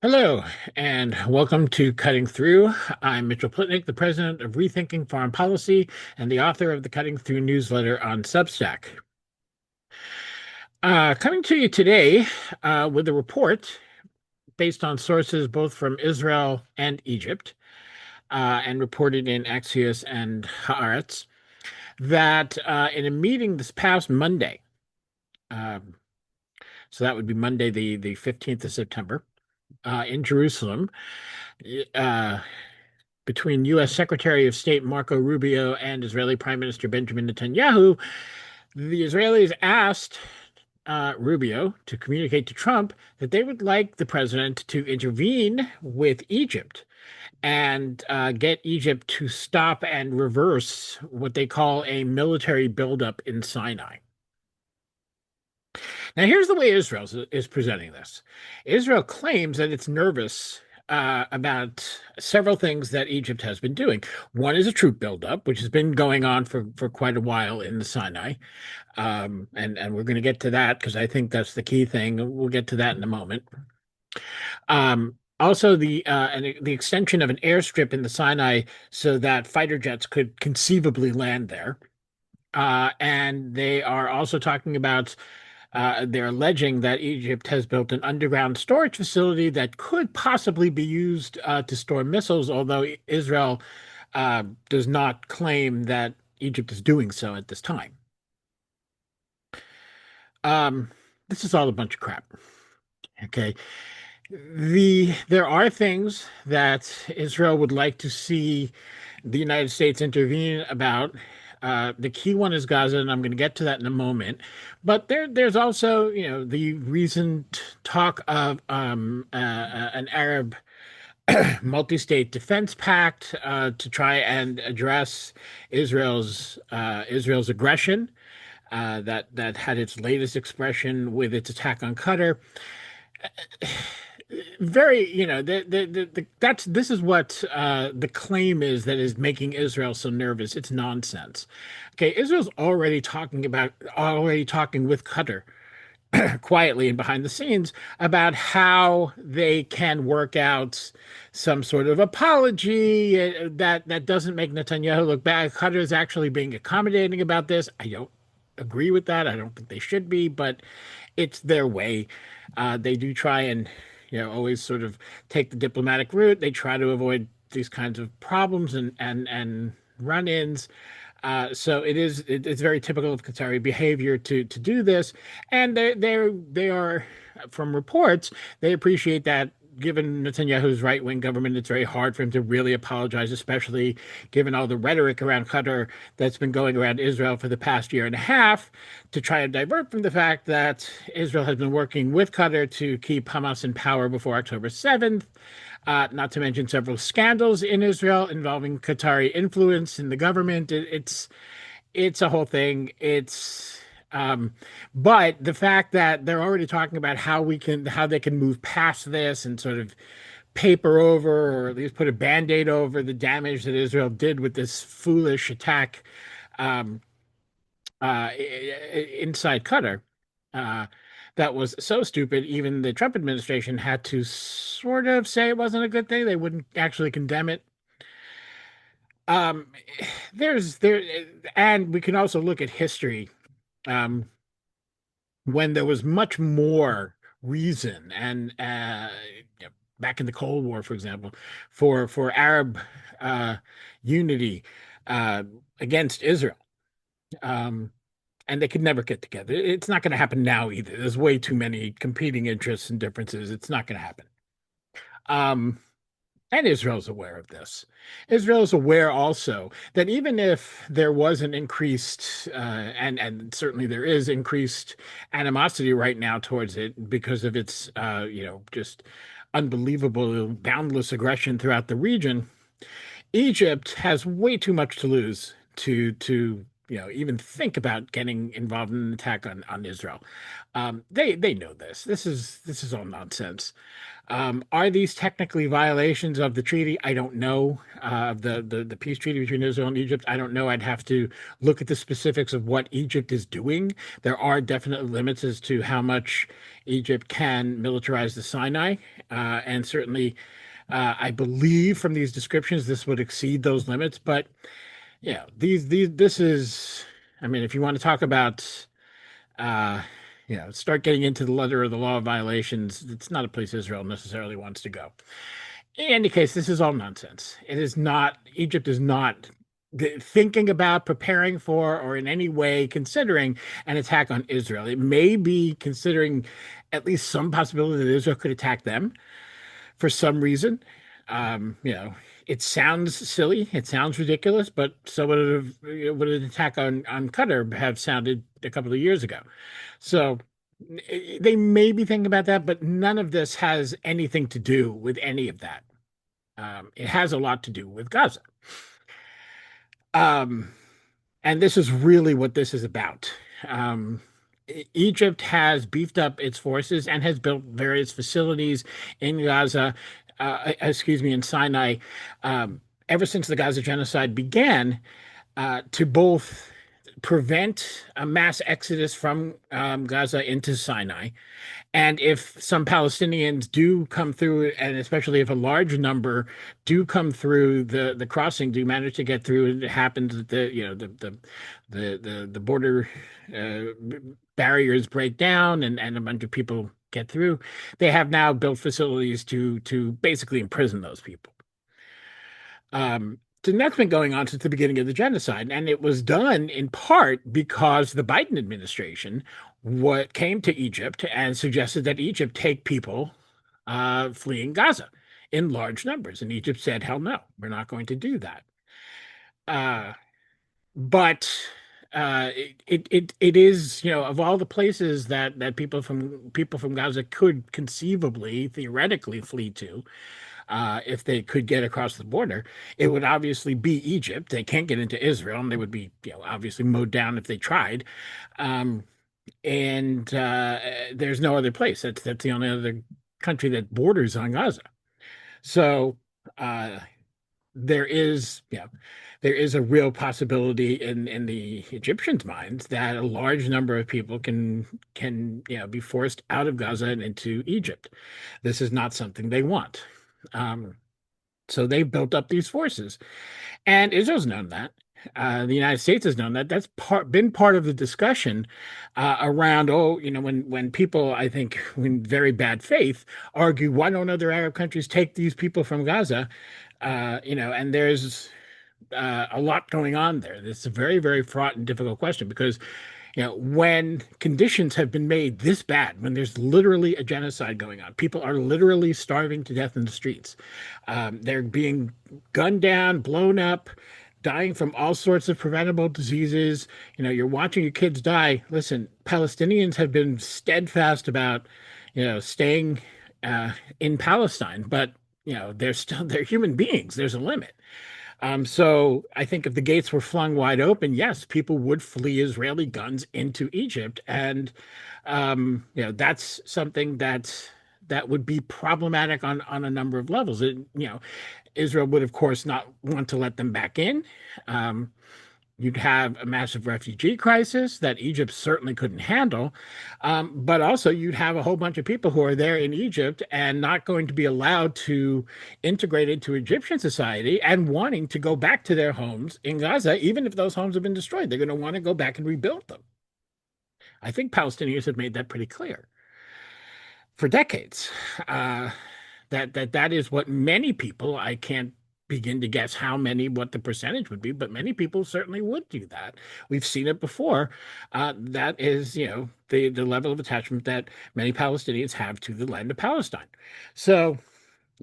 Hello, and welcome to Cutting Through. I'm Mitchell Plitnick, the president of Rethinking Foreign Policy and the author of the Cutting Through newsletter on Substack. Coming to you today with a report based on sources both from Israel and Egypt, and reported in Axios and Haaretz, that in a meeting this past Monday, um, so that would be Monday, the 15th of September, in Jerusalem, uh, between U.S. Secretary of State Marco Rubio and Israeli Prime Minister Benjamin Netanyahu, the Israelis asked Rubio to communicate to Trump that they would like the president to intervene with Egypt and get Egypt to stop and reverse what they call a military buildup in Sinai. Now, here's the way Israel is presenting this. Israel claims that it's nervous about several things that Egypt has been doing. One is a troop buildup, which has been going on for quite a while in the Sinai. And we're going to get to that because I think that's the key thing. We'll get to that in a moment. Also, the extension of an airstrip in the Sinai so that fighter jets could conceivably land there. And they are also talking about they're alleging that Egypt has built an underground storage facility that could possibly be used to store missiles, although Israel does not claim that Egypt is doing so at this time. Um, this is all a bunch of crap. Okay. There are things that Israel would like to see the United States intervene about. The key one is Gaza, and I'm going to get to that in a moment. But there's also, the recent talk of an Arab multi-state defense pact to try and address Israel's aggression that had its latest expression with its attack on Qatar. Very, that's this is what the claim is that is making Israel so nervous. It's nonsense. Okay, Israel's already talking with Qatar quietly and behind the scenes about how they can work out some sort of apology that doesn't make Netanyahu look bad. Qatar is actually being accommodating about this. I don't agree with that. I don't think they should be, but it's their way. They do try and always sort of take the diplomatic route. They try to avoid these kinds of problems and run-ins. So it's very typical of Qatari behavior to do this, and they are, from reports, they appreciate that. Given Netanyahu's right-wing government, it's very hard for him to really apologize, especially given all the rhetoric around Qatar that's been going around Israel for the past year and a half, to try and divert from the fact that Israel has been working with Qatar to keep Hamas in power before October 7th. Not to mention several scandals in Israel involving Qatari influence in the government. It's a whole thing. But the fact that they're already talking about how they can move past this and sort of paper over, or at least put a band-aid over the damage that Israel did with this foolish attack um, inside Qatar. Uh, that was so stupid, even the Trump administration had to sort of say it wasn't a good thing. They wouldn't actually condemn it. Um, there's there, and we can also look at history, um, when there was much more reason and back in the Cold War, for example, for Arab uh, unity uh, against Israel. Um, and they could never get together. It's not going to happen now either. There's way too many competing interests and differences. It's not going to happen. Um, and Israel's aware of this. Israel is aware also that even if there was an increased, and certainly there is increased animosity right now towards it because of its, just unbelievable, boundless aggression throughout the region, Egypt has way too much to lose to even think about getting involved in an attack on Israel. They know this. This is all nonsense. Are these technically violations of the treaty? I don't know. The peace treaty between Israel and Egypt. I don't know. I'd have to look at the specifics of what Egypt is doing. There are definite limits as to how much Egypt can militarize the Sinai, and certainly, I believe from these descriptions this would exceed those limits. But yeah, these this is. I mean, if you want to talk about uh, start getting into the letter of the law violations, it's not a place Israel necessarily wants to go. In any case, this is all nonsense. It is not, Egypt is not thinking about, preparing for, or in any way considering an attack on Israel. It may be considering at least some possibility that Israel could attack them for some reason. Um, you know, it sounds silly, it sounds ridiculous, but so would an attack on Qatar have sounded a couple of years ago. So they may be thinking about that, but none of this has anything to do with any of that. It has a lot to do with Gaza. Um, and this is really what this is about. Um, Egypt has beefed up its forces and has built various facilities in Gaza, excuse me, in Sinai, ever since the Gaza genocide began, to both prevent a mass exodus from Gaza into Sinai. And if some Palestinians do come through, and especially if a large number do come through the crossing, do manage to get through, it happens that the border uh, barriers break down and a bunch of people get through. They have now built facilities to basically imprison those people. So that's been going on since the beginning of the genocide, and it was done in part because the Biden administration what came to Egypt and suggested that Egypt take people fleeing Gaza in large numbers, and Egypt said, "Hell no, we're not going to do that." Uh, but it is, of all the places that people from Gaza could conceivably, theoretically flee to, if they could get across the border, it would obviously be Egypt. They can't get into Israel, and they would be, obviously mowed down if they tried. Um, and there's no other place. That's the only other country that borders on Gaza. So uh, there is, there is a real possibility in the Egyptians' minds that a large number of people can be forced out of Gaza and into Egypt. This is not something they want. Um, so they've built up these forces, and Israel's known that. The United States has known that. That's been part of the discussion around. Oh, when people, I think, in very bad faith, argue, why don't other Arab countries take these people from Gaza? And there's a lot going on there. It's a very, very fraught and difficult question because when conditions have been made this bad, when there's literally a genocide going on, people are literally starving to death in the streets. They're being gunned down, blown up, dying from all sorts of preventable diseases. You're watching your kids die. Listen, Palestinians have been steadfast about, staying in Palestine, but they're human beings. There's a limit. So I think if the gates were flung wide open, yes, people would flee Israeli guns into Egypt, and that's something that would be problematic on a number of levels. Israel would, of course, not want to let them back in. Um, You'd have a massive refugee crisis that Egypt certainly couldn't handle. But also, you'd have a whole bunch of people who are there in Egypt and not going to be allowed to integrate into Egyptian society and wanting to go back to their homes in Gaza, even if those homes have been destroyed. They're going to want to go back and rebuild them. I think Palestinians have made that pretty clear for decades. Uh, that is what many people, I can't begin to guess how many, what the percentage would be, but many people certainly would do that. We've seen it before. That is, the level of attachment that many Palestinians have to the land of Palestine. So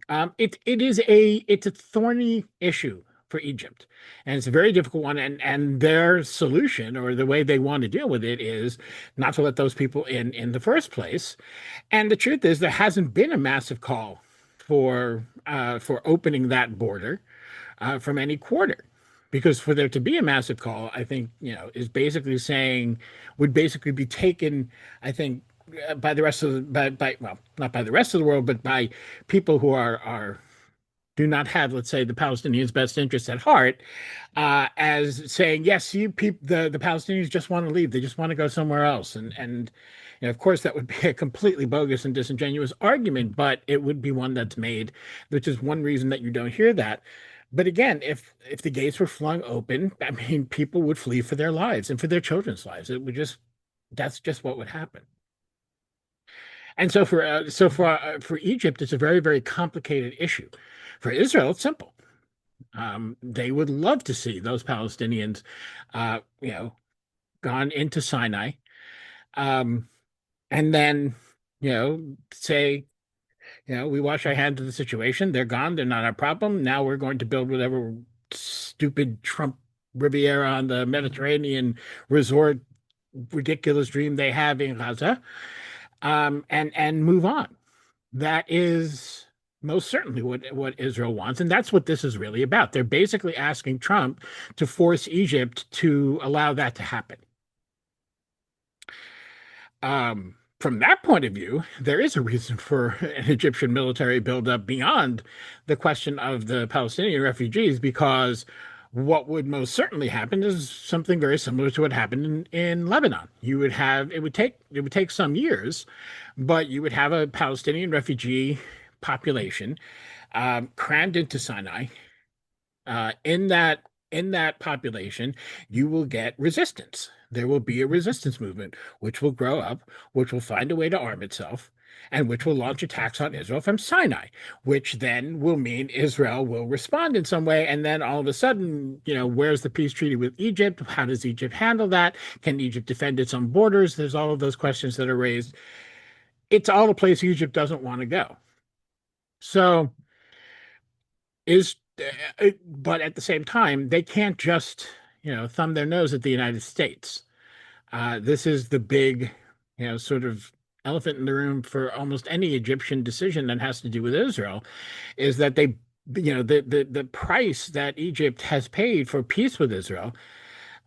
it's a thorny issue for Egypt, and it's a very difficult one. And their solution, or the way they want to deal with it, is not to let those people in the first place. And the truth is, there hasn't been a massive call for opening that border from any quarter. Because for there to be a massive call, I think, is basically saying would basically be taken, I think, by the rest of the by well, not by the rest of the world, but by people who are do not have, let's say, the Palestinians' best interests at heart, as saying, yes, you people, the Palestinians just want to leave, they just want to go somewhere else, and of course that would be a completely bogus and disingenuous argument, but it would be one that's made, which is one reason that you don't hear that. But again, if the gates were flung open, I mean, people would flee for their lives and for their children's lives. It would just That's just what would happen. And for Egypt, it's a very, very complicated issue. For Israel, it's simple. They would love to see those Palestinians, uh, you know, gone into Sinai, um, and then, say, we wash our hands of the situation. They're gone. They're not our problem. Now we're going to build whatever stupid Trump Riviera on the Mediterranean resort ridiculous dream they have in Gaza, and move on. That is most certainly what Israel wants, and that's what this is really about. They're basically asking Trump to force Egypt to allow that to happen. From that point of view, there is a reason for an Egyptian military buildup beyond the question of the Palestinian refugees, because what would most certainly happen is something very similar to what happened in Lebanon. It would take some years, but you would have a Palestinian refugee population crammed into Sinai. In that population, you will get resistance. There will be a resistance movement, which will grow up, which will find a way to arm itself, and which will launch attacks on Israel from Sinai, which then will mean Israel will respond in some way. And then all of a sudden, where's the peace treaty with Egypt? How does Egypt handle that? Can Egypt defend its own borders? There's all of those questions that are raised. It's all a place Egypt doesn't want to go. So is but at the same time, they can't just, thumb their nose at the United States. This is the big, sort of elephant in the room for almost any Egyptian decision that has to do with Israel, is that the price that Egypt has paid for peace with Israel,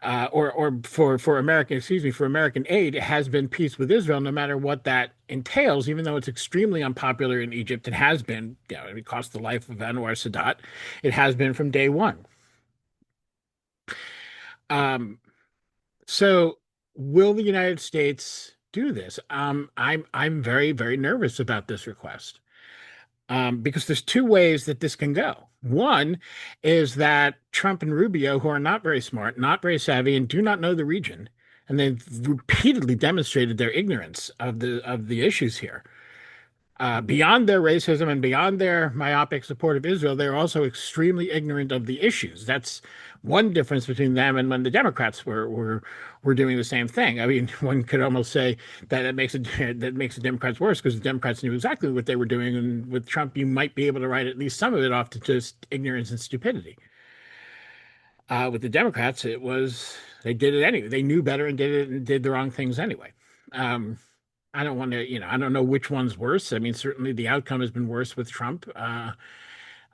or for American, excuse me, for American aid, has been peace with Israel, no matter what that entails. Even though it's extremely unpopular in Egypt, it has been. It cost the life of Anwar Sadat. It has been from day one. Um, so, will the United States do this? I'm very, very nervous about this request, because there's two ways that this can go. One is that Trump and Rubio, who are not very smart, not very savvy, and do not know the region, and they've repeatedly demonstrated their ignorance of the issues here. Beyond their racism and beyond their myopic support of Israel, they're also extremely ignorant of the issues. That's one difference between them and when the Democrats were doing the same thing. I mean, one could almost say that makes the Democrats worse, because the Democrats knew exactly what they were doing, and with Trump, you might be able to write at least some of it off to just ignorance and stupidity. With the Democrats, it was they did it anyway. They knew better and did it, and did the wrong things anyway. Um, I don't want to, I don't know which one's worse. I mean, certainly the outcome has been worse with Trump.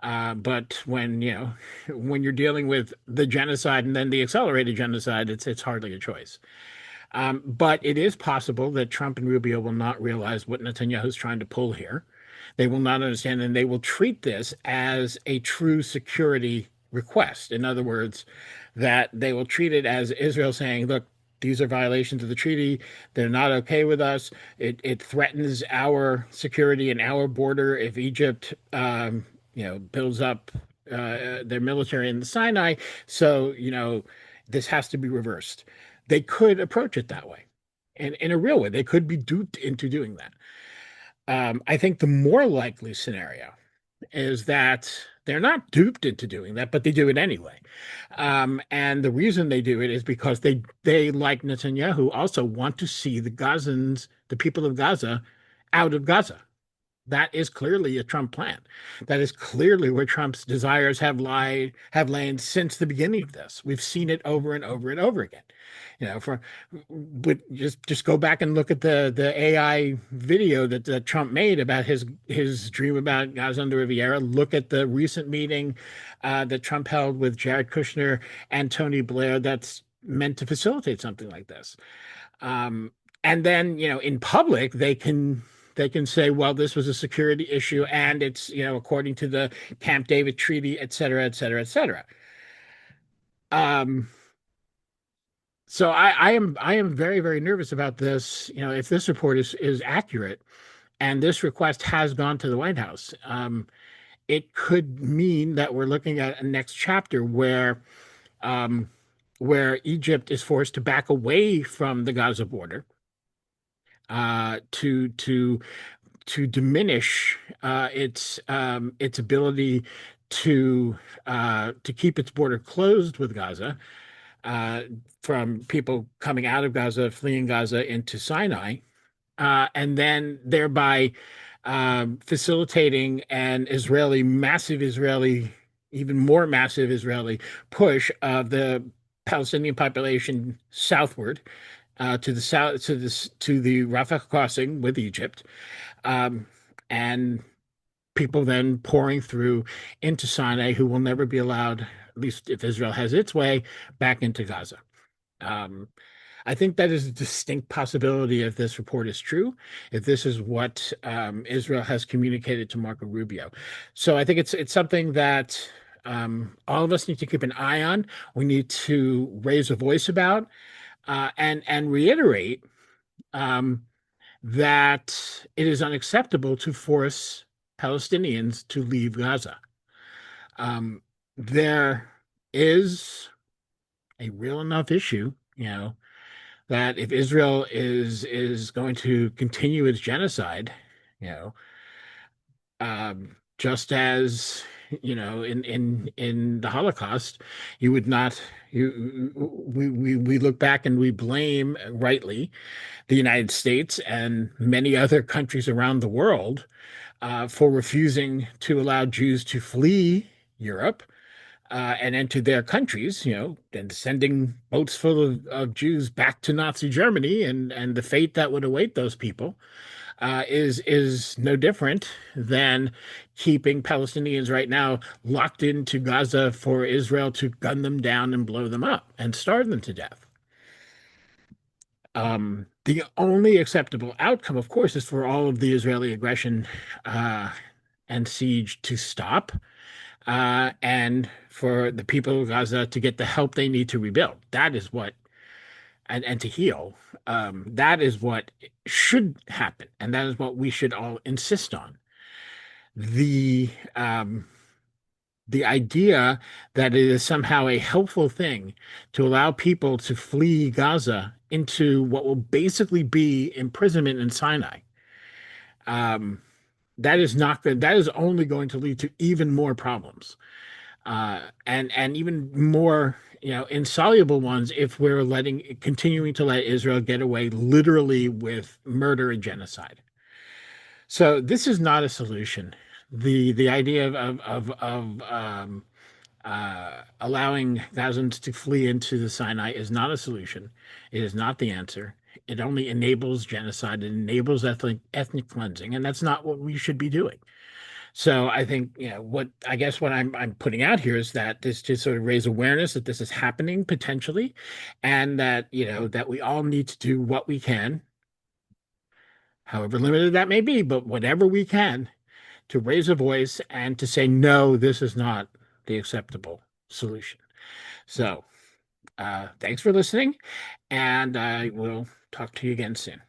But when you're dealing with the genocide and then the accelerated genocide, it's hardly a choice. But it is possible that Trump and Rubio will not realize what Netanyahu's trying to pull here. They will not understand, and they will treat this as a true security request. In other words, that they will treat it as Israel saying, look, these are violations of the treaty. They're not okay with us. It threatens our security and our border if Egypt, builds up their military in the Sinai. So, this has to be reversed. They could approach it that way, and in a real way. They could be duped into doing that. I think the more likely scenario is that they're not duped into doing that, but they do it anyway. And the reason they do it is because they, like Netanyahu, also want to see the Gazans, the people of Gaza, out of Gaza. That is clearly a Trump plan. That is clearly where Trump's desires have lain since the beginning of this. We've seen it over and over and over again. For but just go back and look at the AI video that Trump made about his dream about Gaza and the Riviera. Look at the recent meeting that Trump held with Jared Kushner and Tony Blair. That's meant to facilitate something like this. Um, and then, in public, they can say, well, this was a security issue and it's, according to the Camp David Treaty, et cetera, et cetera, et cetera. Um, so I am very, very nervous about this. If this report is accurate and this request has gone to the White House, it could mean that we're looking at a next chapter um, where Egypt is forced to back away from the Gaza border to diminish its ability to keep its border closed with Gaza uh, from people coming out of Gaza, fleeing Gaza into Sinai, and then thereby facilitating an massive Israeli, even more massive Israeli push of the Palestinian population southward to the south to the Rafah crossing with Egypt, um, and people then pouring through into Sinai, who will never be allowed, at least if Israel has its way, back into Gaza. Um, I think that is a distinct possibility if this report is true, if this is what Israel has communicated to Marco Rubio. So I think it's something that all of us need to keep an eye on. We need to raise a voice about and reiterate um, that it is unacceptable to force Palestinians to leave Gaza. Um, there is a real enough issue, that if Israel is going to continue its genocide, you know, just as in the Holocaust, you would not you we look back and we blame rightly the United States and many other countries around the world for refusing to allow Jews to flee Europe and enter their countries, and sending boats full of Jews back to Nazi Germany and the fate that would await those people is no different than keeping Palestinians right now locked into Gaza for Israel to gun them down and blow them up and starve them to death. The only acceptable outcome, of course, is for all of the Israeli aggression uh, and siege to stop, and for the people of Gaza to get the help they need to rebuild. That is what, and to heal. That is what should happen, and that is what we should all insist on. The um, the idea that it is somehow a helpful thing to allow people to flee Gaza into what will basically be imprisonment in Sinai. Um, that is not good. That is only going to lead to even more problems, and even more, insoluble ones if we're continuing to let Israel get away literally with murder and genocide. So this is not a solution. The idea of allowing Gazans to flee into the Sinai is not a solution. It is not the answer. It only enables genocide. It enables ethnic cleansing, and that's not what we should be doing. So I think, what I'm putting out here is that this to sort of raise awareness that this is happening potentially, and that that we all need to do what we can, however limited that may be, but whatever we can to raise a voice and to say, no, this is not the acceptable solution. So thanks for listening, and I will talk to you again soon.